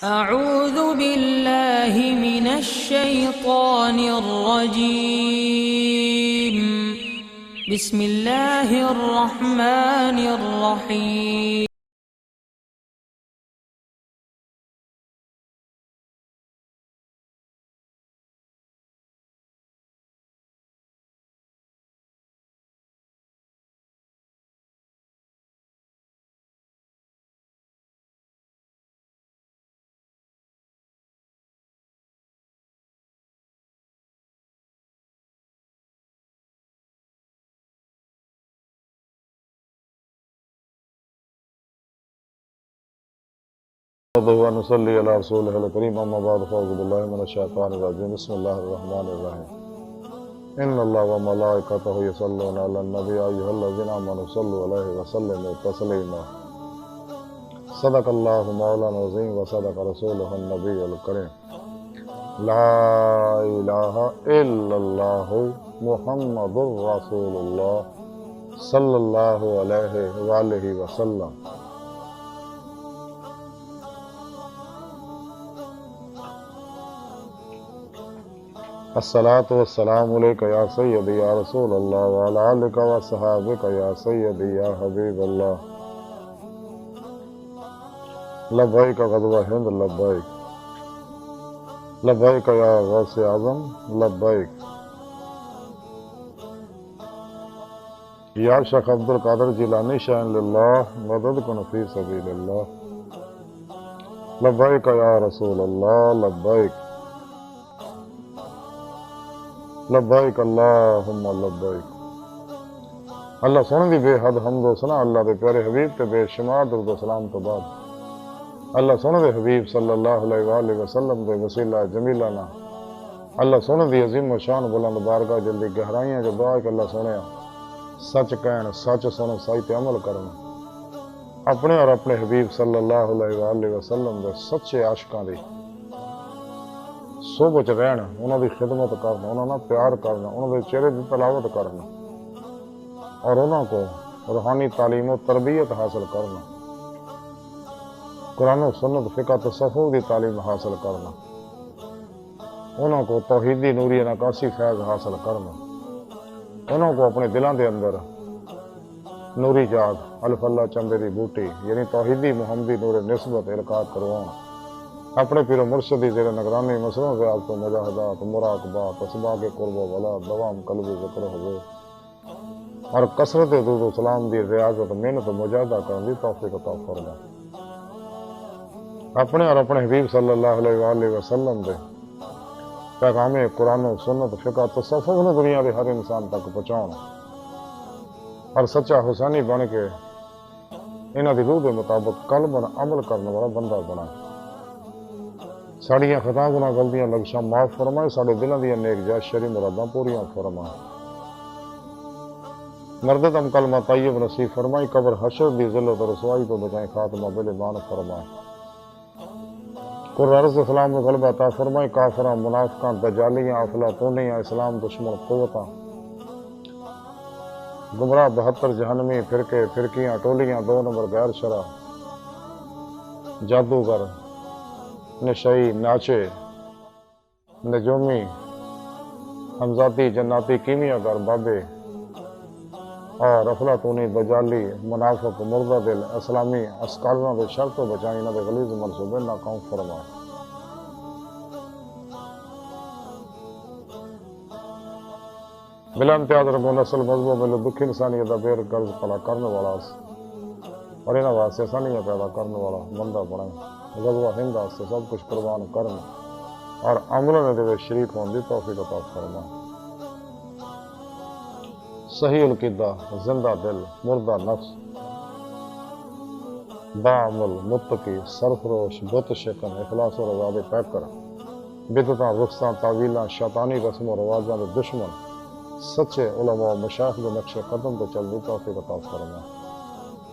أعوذ بالله من الشيطان الرجيم. بسم الله الرحمن الرحيم. ونصلي على رسوله الكريم اما بعد فاعوذ بالله من الشيطان الرجيم بسم الله الرحمن الرحيم ان الله وملائكته يصلون على النبي يا ايها الذين امنوا صلوا عليه وسلموا تسليما صدق الله مولانا العظيم وصدق رسوله النبي الكريم لا اله الا الله محمد رسول الله صلى الله عليه وآله وسلم. الصلاة والسلام علیکہ یا سیدی یا رسول اللہ وعلی آلک و صحابک یا سیدی یا حبیب اللہ. لبیک غزوہ ہند لبیک لبیک یا غوث اعظم لبیک. یا شیخ عبد القادر جیلانی شان للہ مدد کن فی سبیل اللہ. لبیک یا رسول اللہ لبیک لبیک اللہم لبیک. اللہ سونے دی بے حد حمد و ثنا اللہ دے پیارے حبیب تے بے شمار درود و سلام تو بعد اللہ سونے دے حبیب صلی اللہ علیہ وآلہ وسلم دے وسیلہ جمیلہ نا اللہ سونے دی عظیم و شان بلند بارگاہ جلدی گہرائیاں جو دعا کہ اللہ سونے سچ کہن سچ سنو سائی تے عمل کرنا اپنے اور اپنے حبیب صلی اللہ علیہ وآلہ وسلم دے سچے عاشقاں دی صحبت رہنا انہوں دی خدمت کرنا انہوں نے پیار کرنا انہوں دے چہرے دی تلاوت کرنا اور انہوں کو روحانی تعلیم و تربیت حاصل کرنا قرآن و سنت فقہ تصوف دی تعلیم حاصل کرنا انہوں کو توحیدی نوری نقاسی فیض حاصل کرنا انہوں کو اپنے دلوں دے اندر نوری جاگ الف اللہ چندے دی بوٹی یعنی توحیدی محمدی نور نسبت القاء کروانا اپنے پیر و مرشدی زیر نگرانی مسئلوں سے آپ کو مجاہدات مراقبات اسباق قرب و ولا دوام قلب ذکر ہوئے اور کثرت درود و سلام دی ریاضت محنت مجاہدہ کرنے دی توفیق عطا فرما. اپنے اور اپنے حبیب صلی اللہ علیہ وآلہ وسلم دے پیغام قرآن و سنت فقہ تصوف نے دنیا دے ہر انسان تک پہنچاؤ اور سچا حسینی بن کے انہاں دی روح دے مطابق قلب اور عمل کرنے والا بندہ بنا. ساڑیاں خطا گناہ غلطیاں لغزشاں معاف فرمائے ساڑے دلوں دیا نیک جائز شرعی مراداں پوریاں فرمائے مردد ہم کلمہ طیب نصیب فرمائی قبر حشر دی ذلت و رسوائی تو بچائیں خاتمہ بالایمان فرمائے قرآن عرض اسلام کو غلبہ عطا فرمائی کافراں منافقاں دجالیاں افلاطونیاں اسلام دشمن قوتاں گمراہ 72 جہنمی فرقے فرقیاں ٹولیاں 2 نمبر غیر شرع جادوگر نشئی ناچے نجومی حمزاتی جناتی کیمیا گر بابے اور افلاطونی دجالی منافق مردہ دل اسلامی اسکالوں دے شر تو بچائیں انہاں دے غلیظ منصوبے ناکام فرما. بلا امتیاز رب و نسل مذہبوں میں دکھ انسانیت دا بیر غرض پلا کرنے والا اور انہاں واسطے آسانیاں پیدا کرنے والا بندہ بنائے غزوہ ہند سے سب کچھ قربان کرنا اور عملوں میں دے شریک ہون دی توفیق عطا فرما. صحیح القدہ زندہ دل مردہ نفس باعمل متقی سرفروش بت شکن اخلاص و رضا دے پیکر بدعتاں رخصاں تعویلاں شیطانی رسم و رواجاں دے دشمن سچے علماء و مشائخ دے نقش قدم تے چل دی توفیق عطا فرما.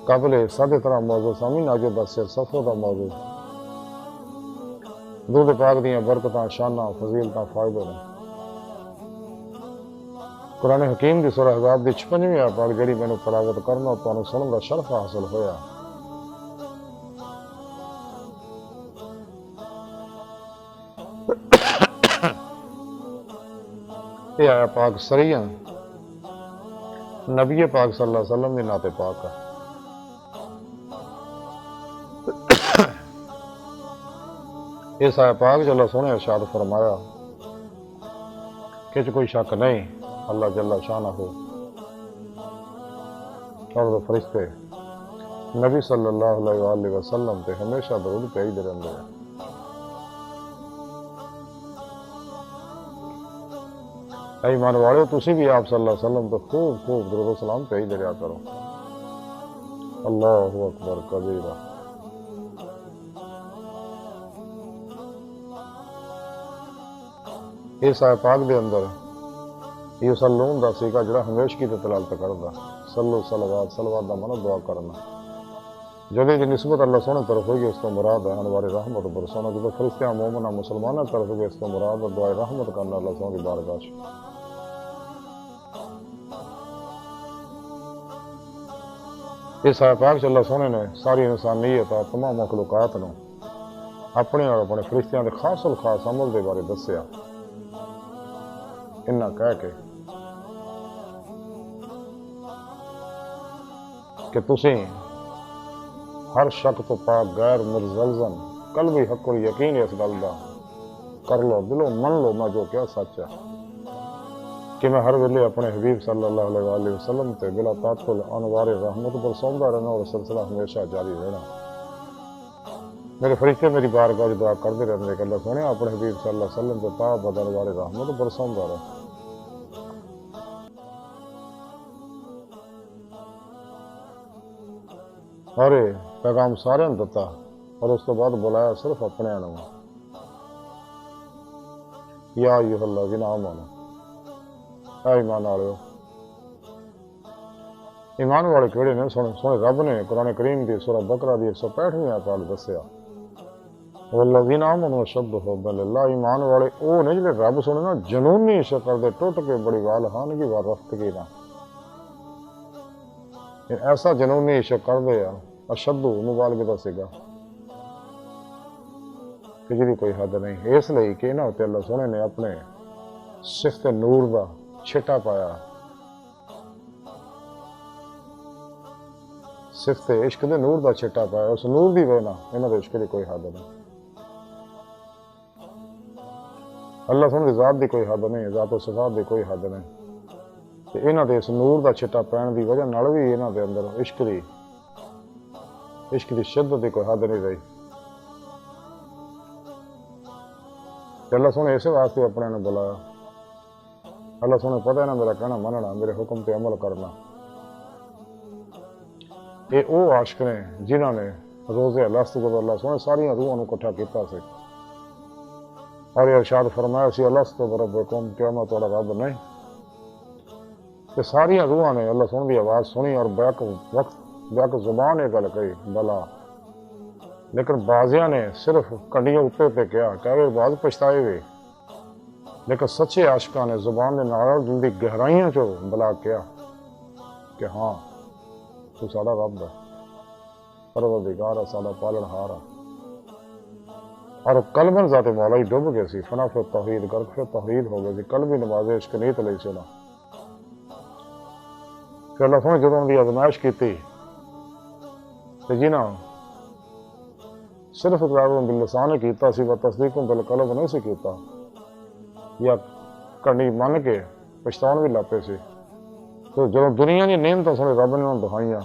قابل سادہ طرح موضوع سامعین اج دا سر صفحہ دا موضوع درود پاک دیاں برکتاں شاناں فضیلتاں فائدے نے قرآن حکیم دی سورہ احزاب دی 56ویں آیت پاک جڑی مینوں تلاوت کرنا تانوں سنن دا شرف حاصل ہویا یہ آیا پاک سریاں نبی پاک صلی اللہ علیہ وسلم دی نات پاک ہے۔ اس آیا پاک جو اللہ سونے ارشاد فرمایا کہ کوئی شک نہیں اللہ جل شانہ ہو اور فرشتے نبی صلی اللہ علیہ وآلہ وسلم تے ہمیشہ درود بھیجدے رہندے ہیں۔ اے ایمان والو تسی بھی آپ صلی اللہ علیہ وسلم تے خوب خوب درود و سلام بھیجدے رہیا کرو۔ اللہ اکبر کبیرہ۔ اس آیت پاک دے اندر یصلون دا سیگا جڑا ہمیشگی تے دلالت کردا، صلو صلوات صلوات دا معنی دعا کرنا، جدے دی نسبت اللہ سونے طرف ہوگی اس تو مراد ہے انوار رحمت برسانا، جدے فرشتیاں مومنہ مسلمانہ طرف ہوگی اس تو مراد ہے دعائے رحمت کرنا اللہ سونے کی بارگاہ۔ اس آیت پاک سے اللہ سونے نے ساری انسانیت اور تمام مخلوقات نو اپنے اور اپنے فرشتیاں دے خاص الخاص عمل دے بارے دسیا، انہاں کہہ کے کہ تسی ہر شک تو پاک غیر مرزلزم قلبی حق اور یقین اس گل دا کر لو، دلو من لو میں جو کیا سچ ہے کہ میں ہر ویلے اپنے حبیب صلی اللہ علیہ وآلہ وسلم تے بلا تعطل انوار رحمت برساوندا رہنا اور سلسلہ ہمیشہ جاری رہنا۔ میرے فرشتے میری بارگاہ وچ دعا کردے رہندے کہ اللہ سونے اپنے حبیب صلی اللہ علیہ وسلم تے تا بد انوار رحمت برساوندا رہے۔ اور پیغام سارے نے دتا اور اس تو بعد بلایا صرف اپنے نو، یا ایھا الذین آمنوا، اے ایمان والو۔ ایمان والے کیڑے نے؟ سونے رب نے قرآن کریم دی سورہ بقرہ دی 165ویں آیت وچ دسیا والذین آمنوا اشد حبا للہ، ایمان والے او نے جڑے رب سونے نا جنونی شکل دے ٹوٹ کے بڑی والہانگی و رفتگی نہ ایسا جنونی عشق کر دے اشد مبالغے دا سگا کہ جی کوئی حد نہیں، اس لئی کہ نہ ہوتے اللہ سونے نے اپنے صفت نور دا چھٹا پایا، صفت عشق دے نور دا چھٹا پایا، اس نور دی وجہ نال انہاں دے عشق دی کوئی حد نہیں، اللہ سونے دی ذات دی کوئی حد نہیں، ذات و صفات دی کوئی حد نہیں، تے انہاں دے اس نور دا چھٹا پین دی وجہ نال وی انہاں دے اندر عشق دی شدت دی کوئی حد نہیں رہی۔ تے اللہ سونے اسے واسطے اپنے نے بلایا، اللہ سونے پتہ ہے نا میرا کہنا مننا، میرے حکم تے عمل کرنا، اے او عاشق نے جنہاں نے روزے الست جب اللہ سونے ساری روحاں نو اکٹھا کیتا سی اور ارشاد فرمایا سی الست بربکم، کیا میں تہاڈا رب نہیں؟ کہ ساری روحاں نے اللہ سونے دی آواز سنی اور بیک زبان یہ گل کہی بلا، لیکن بازیاں نے صرف کنڈیاں اوپر پہ کیا کہ بعض پچھتائے ہوئے، لیکن سچے عاشقاں نے زبان دے نال دل دی گہرائیاں چوں بلا کیا کہ ہاں تو ساڈا رب ہے، پروردگار ہے، ساڈا پالن ہار ہے، اور قلباً ذات مولا ہی ڈب گئے سی، فنا فی توحید غرق فی توحید ہو گئے سی، قلبی نماز عشق نیت لئی سی نا۔ پھر اللہ سونے جدوں دی آزمائش کیتی تے جی نا صرف اقرار باللسان کیتا سی و تصدیق بالقلب نہیں سی کیتا، یا کنڈی من کے پچھتاؤن بھی لاپے سی، تو جب دنیا کی نعمتاں سونے رب نے انہوں دکھائیاں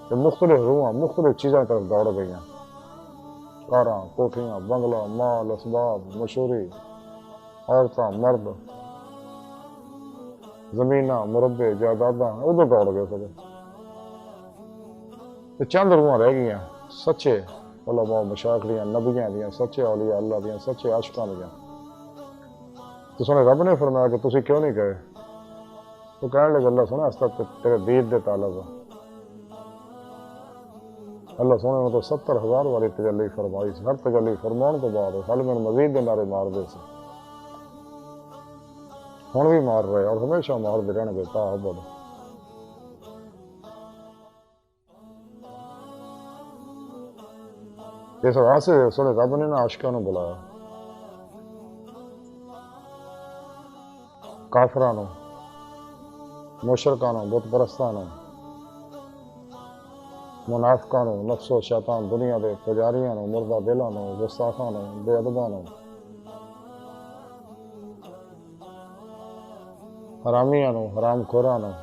تو مختلف روحاں مختلف چیزاں طرف دوڑ گئیاں، کاراں کوٹھیاں بنگلہ مال اسباب مشہوری عورتاں مرد زمیناں مربے جائیداداں ادھر دوڑ گئے سب، چند روحاں رہ گئیاں سچے علماء مشائخ دیاں نبیاں دیاں سچے اولیاء اللہ دیاں سچے عاشقاں دیاں۔ تو سونے رب نے فرمایا کہ تسی کیوں نہیں گئے؟ تو کہنے لگے اللہ سونے اس تک تیرے دید دے طالب ہے، اللہ سونے نے تو 70,000 والی تجلی فرمائی سی، ہر تجلی فرمان تو بعد حل من مزید دے نعرے مار دے سی، ہن بھی مار رہے اور ہمیشہ مار دے رہنے گے تا ابد۔ اس واسطے سونے رب نے نا عاشقاں نوں بلایا، کافراں نوں، مشرکاں نوں، بت پرستاں نوں، منافقاں نوں، نفس و شیطان دنیا دے پجاریاں نوں، مردہ دلاں نوں، گستاخاں نوں، بے ادباں نوں، حرامیاں نوں، حرام خوراں نوں،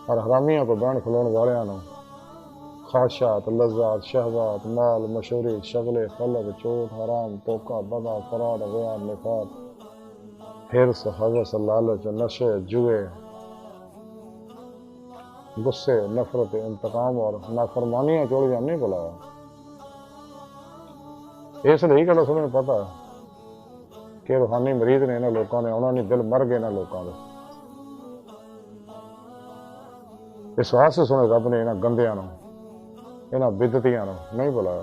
اور حرامیاں کو بین کھلون والیاں نوں، خواہشات، لذات، شہوات، مال، مشہوری، شغلے، خلق، چوٹ، حرام، توکا، بدا، فراد، غیان، نفاق، حرص، حوث، لالچ، نشے، جوئے، غصے، نفرت، انتقام اور نافرمانیاں چوڑیاں نہیں بلایا۔ اس لیے کہ تمہیں پتا ہے کہ روحانی مریض نے انہاں لوکاں نے انہاں نے دل مر گئے انہاں لوکاں دے، اس واسطے سنے رب نے انہاں گندیاں نوں، انہاں بدعتیاں نوں نہیں بلایا،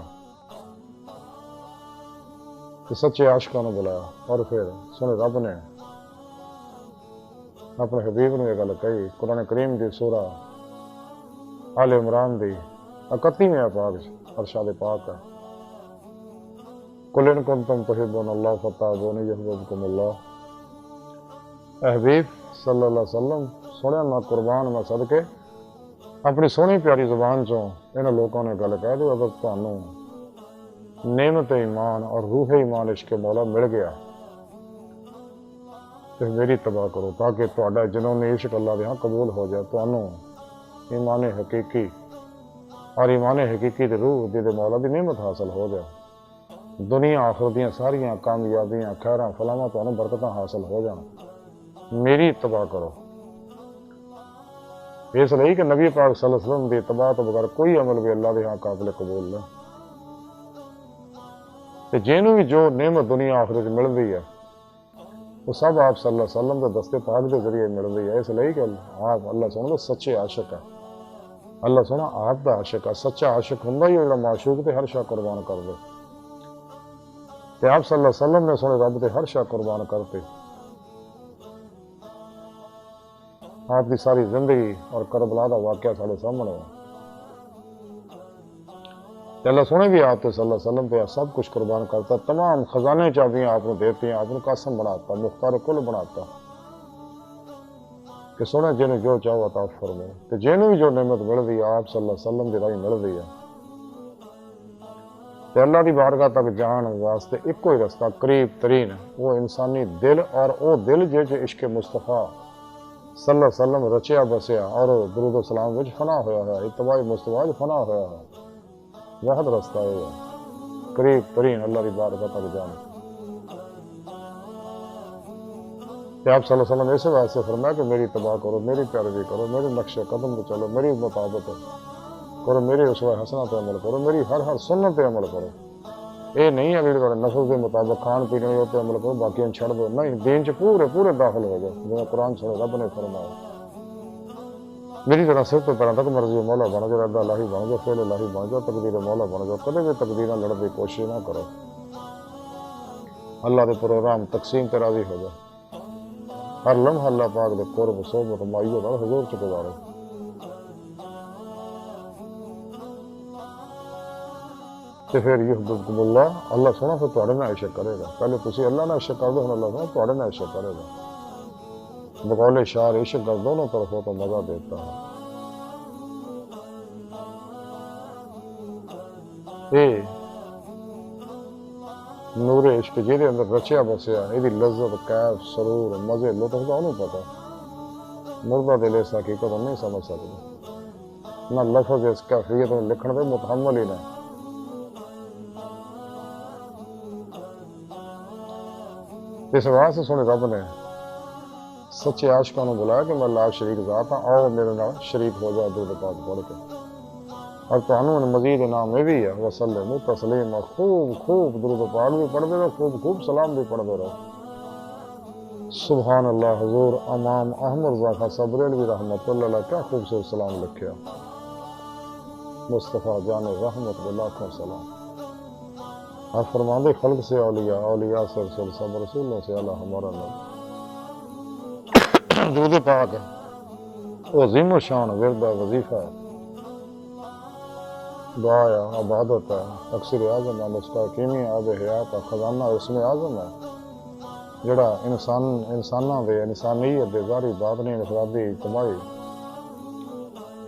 کہ سچے عاشقاں نوں بلایا۔ اور پھر سنے رب نے اپنے حبیب نے یہ گل کہی قرآن کریم دی سورہ آل عمران دی 31ویں پاک ارشاد پاک ہے، قل ان کنتم تحبون اللہ فاتبعونی یحببکم اللہ۔ اے حبیب صلی اللہ علیہ وسلم سنیا میں قربان میں صدقے اپنی سونی پیاری زبان چوں انہاں لوکاں نے گل کہہ دو، اگر تانوں نعمت ایمان اور روح ایمان عشق مولا مل گیا تو میری اتباع کرو تاکہ تہاڈا جنون عشق اللہ دے ہاں قبول ہو جائے، تانوں ایمان حقیقی اور ایمان حقیقی دی روح دی مولا دی نعمت حاصل ہو جائے، دنیا آخرت دیاں ساریاں کامیابیاں خیراں فلاحاں تانوں برکتاں حاصل ہو جان، میری اتباع کرو۔ اس لیے کہ نبی پاک صلی اللہ علیہ وسلم دی اتباع تو بغیر کوئی عمل بھی اللہ دے ہاں قابل قبول نہیں، تے جینوں بھی جو نعمت دنیا آخرت ملدی ہے وہ سب آپ صلی اللہ علیہ وسلم کے دستے پاک کے ذریعے ملدی ہے۔ اس لیے کہ آپ اللہ سونا دے سچے عاشق ہے، اللہ سونا آپ دا عاشق ہے، سچا عاشق ہوندا ہی جڑا معشوق تے ہر شے قربان کر دے، تے آپ صلی اللہ علیہ وسلم نے سونے رب تے ہر شے قربان کرتے، آپ کی ساری زندگی اور کربلا دا واقعہ سارے سامنے ہے، اللہ سونے بھی آپ صلی اللہ علیہ وسلم پہ سب کچھ قربان کرتا، تمام خزانے چابیاں آپ نے دیتی ہیں، آپ نے قاسم بناتا، مختار کل بناتا کہ سونے جنہیں جو چاہو عطا فرمائے، تو جنہیں بھی جو نعمت مل رہی ہے آپ صلی اللہ علیہ وسلم دی راہی مل رہی ہے، تو اللہ دی بارگاہ تک جان واسطے ایک ہی رستہ قریب ترین وہ انسانی دل، اور وہ دل جو عشق مصطفیٰ صلی اللہ علیہ وسلم رچیا بسیا اور درود و سلام وچ فنا ہویا ہے، اتباع مصطفیٰ فنا ہویا ہے، واحد رستہ ہے قریب ترین اللہ کی بارگاہ تک جانا۔ کہ آپ صلی اللہ علیہ وسلم ایسے واسطے فرمایا کہ میری اتباع کرو، میری پیروی کرو، میرے نقش قدم پہ چلو، میری مطابق کرو، میری اسوہ حسنہ پہ عمل کرو، میری ہر سنت پہ عمل کرو، یہ نہیں ہے کہ نسل کے مطابق کھان پینے پہ عمل کرو باقی چھڑ دو، نہیں، دین چ پورے داخل ہو جاؤ، جو قرآن سنے رب نے فرمایا، میری طرح سر تو پیروں تک مرضی مولا بن جاؤ، رد الہی بن جاؤ، فعل الہی بن جاؤ، تقدیر مولا بن جاؤ، کدے بھی تقدیر نہ لڑنے کی کوشش نہ کرو، اللہ دے پروگرام تقسیم تے راضی ہو جاؤ، ہر لمحہ اللہ پاک دے قرب صحبت مائیو دا حضور چ گزارو۔ تے پھر یحببکم اللہ، اللہ سونا پھر تہاڈے نال عشق کرے گا، پہلے تسی اللہ نال عشق کر دو، ہن اللہ سونا تہاڈے نال عشق کرے گا، بقول شاعر عشق کا دونوں طرفوں کو مزہ دیتا ہے۔ اے نور عشق جہدے اندر رچیا بسیا، یہ لذت کیف سرور مزے لطف کا انہوں پتا، مردہ دل اس حقیقت نہیں سمجھ سکتے، نہ لفظ اس کیفیت میں لکھن دے متحمل ہی نہیں۔ اس واسطے سونے رب نے سچے عاشقاں نوں بلایا کہ میں لا شریک ذات ہاں، آؤ میرے نال شریک ہو جاؤ درود پاک پڑھ کے، اور تانوں مزید انعام یہ بھی ہے وسلموا تسلیما، خوب درود پاک بھی پڑھتے رہو، خوب سلام بھی پڑھتے رہو۔ سبحان اللہ حضور امام احمد رضا خان صبریلوی رحمۃ اللہ علیہ کیا خوبصورت سلام لکھیا، مصطفیٰ جان رحمت لاکھوں سلام، آپ فرماندے خلق سے اولیاء، اولیاء سے رسول، سب رسولوں سے اللہ ہمارا نبی۔ درود پاک وہ عظیم و شان ورد ہے، وظیفہ ہے، دعا ہے، عبادت ہے، اکثر اعظم ہے، نسخہ کیمیا آب حیات ہے، خزانہ اسم اعظم ہے، ਜਿਹੜਾ ਇਨਸਾਨਾਂ ਦੇ ਇਨਸਾਨੀਅਤ ਦੇ ਜ਼ਾਹਰੀ ਬਾਤਨੀ ਇਨਫਰਾਦੀ ਤਬਾਹੀ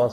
10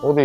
ਉਹਦੀ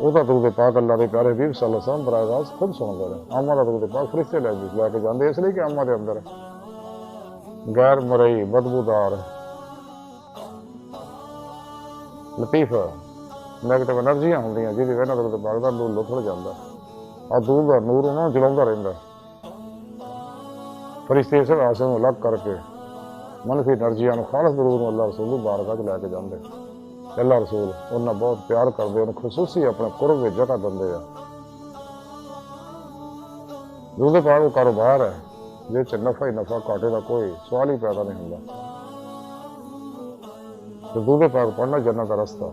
ਉਹਦਾ ਦਰੂਦ ਪਾਕ ਅੱਲਾਹ ਦੇ ਪਿਆਰੇ ਹਬੀਬ ਸੱਲੱਲਾਹੁ ਅਲੈਹਿ ਵਸੱਲਮ ਬਰਾਹ ਰਾست ਖੁਦ ਸੁਣਦੇ ਨੇ। ਆਮਾ ਦਾ ਦਰੂਦ ਪਾਕ ਫਰਿਸ਼ਤੇ ਲੈ ਕੇ ਜਾਂਦੇ, ਇਸ ਲਈ ਕਿ ਆਮਾ ਦੇ ਅੰਦਰ ਗੈਰ ਮਰਈ, ਬਦਬੂਦਾਰ, ਲਤੀਫ ਨੈਗੇਟਿਵ ਐਨਰਜੀਆਂ ਹੁੰਦੀਆਂ, ਜਿਹਦੀ ਵਜ੍ਹਾ ਨਾਲ ਦਰੂਦ ਪਾਕ ਦਾ ਨੂਰ ਲੁੱਥੜ ਜਾਂਦਾ। ਆ ਦੂਰ ਦਾ ਨੂਰ ਉਹਨਾਂ ਨੂੰ ਜਲਾਉਂਦਾ ਰਹਿੰਦਾ। ਫਰਿਸ਼ਤੇ ਇਸ ਵਾਸਤੇ ਨੂੰ ਅਲੱਗ ਕਰਕੇ ਮਨਫੀ ਐਨਰਜੀਆਂ ਨੂੰ ਖਾਲਸ ਦਰੂਦ ਨੂੰ ਅੱਲਾਹ ਰਸੂਲ ਦੀ ਬਾਰਗਾਹ 'ਚ ਲੈ ਕੇ ਜਾਂਦੇ। ਅੱਲਾਹ ਰਸੂਲ ਉਹਨਾਂ ਬਹੁਤ ਪਿਆਰ ਕਰਦੇ, ਉਹਨੂੰ ਖੁਸੂਸੀ ਆਪਣੇ ਕੁਰਬ ਵਿੱਚ ਜਗ੍ਹਾ ਦਿੰਦੇ ਆ। ਦਰੂਦ ਪਾਕ ਉਹ ਕਾਰੋਬਾਰ ਹੈ ਜਿਸ 'ਚ ਨਫਾ ਹੀ ਨਫਾ, ਘਾਟੇ ਦਾ ਕੋਈ ਸਵਾਲ ਹੀ ਪੈਦਾ ਨਹੀਂ ਹੁੰਦਾ। ਦਰੂਦ ਪਾਕ ਪੜ੍ਹਨਾ ਜੰਨਤ ਦਾ ਰਸਤਾ,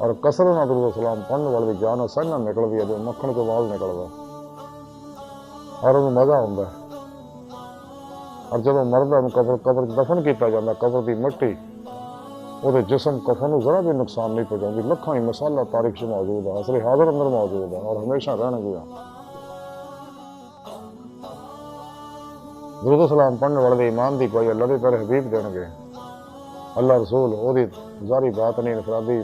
ਔਰ ਕਸਰਤ ਨਾਲ ਦਰੂਦ ਸਲਾਮ ਪੜ੍ਹਨ ਵਾਲੇ ਦੀ ਜਾਨ ਅਸਾਂ ਨਾਲ ਨਿਕਲਦੀ ਹੈ, ਜੋ ਮੱਖਣ ਤੋਂ ਵਾਲ ਨਿਕਲਦਾ, ਔਰ ਉਹਨੂੰ ਮਜ਼ਾ ਆਉਂਦਾ। ਔਰ ਜਦੋਂ ਮਰਦਾ ਨੂੰ ਕਬਰ 'ਚ ਦਫਨ ਕੀਤਾ ਜਾਂਦਾ, ਕਬਰ ਦੀ ਮਿੱਟੀ ਉਹਦੇ ਜਿਸਮ ਕਫਨ ਨੂੰ ਜ਼ਰਾ ਵੀ ਨੁਕਸਾਨ ਨਹੀਂ ਪਹੁੰਚਾਉਂਦੀ। ਲੱਖਾਂ ਹੀ ਮਸਾਲਾ ਤਾਰੀਖ 'ਚ ਮੌਜੂਦ ਹੈ, ਅਸਲੀ ਹਾਜ਼ਰ ਅੰਦਰ ਮੌਜੂਦ ਹੈ, ਔਰ ਹਮੇਸ਼ਾ ਰਹਿਣਗੀਆਂ। ਦਰੂਦ ਸਲਾਮ ਪੜ੍ਹਨ ਵਾਲੇ ਦੇ ਈਮਾਨ ਦੀ ਕੋਈ ਅੱਲਾਹ ਦੇ ਪਿਆਰੇ ਹਬੀਬ ਦੇਣਗੇ। ਅੱਲਾਹ ਰਸੂਲ ਉਹਦੀ ਜ਼ਾਰੀ ਬਾਤ ਨਹੀਂ, ਇਨਫਰਾਦੀ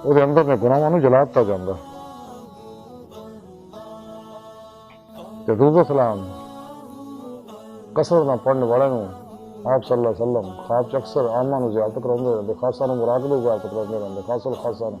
ਉਹਦੇ ਅੰਦਰ ਦੇ ਗੁਨਾਹਾਂ ਨੂੰ ਜਲਾਤਾ ਜਾਂਦਾ। ਤੇ ਦਰੂਦ ਸਲਾਮ ਕਸਰਤ ਨਾਲ ਪੜ੍ਹਨ ਵਾਲੇ ਨੂੰ ਆਪ ਸੱਲੱਲਾਹੁ ਅਲੈਹਿ ਵਸੱਲਮ ਖਾਬ 'ਚ ਅਕਸਰ ਆਮਾਂ ਨੂੰ ਜ਼ਿਆਰਤ ਕਰਾਉਂਦੇ ਰਹਿੰਦੇ, ਖਾਸਾਂ ਨੂੰ ਮੁਰਾਕਬੇ ਜ਼ਿਆਰਤ ਕਰਾਉਂਦੇ ਰਹਿੰਦੇ, ਖਾਸਾਂ ਨੂੰ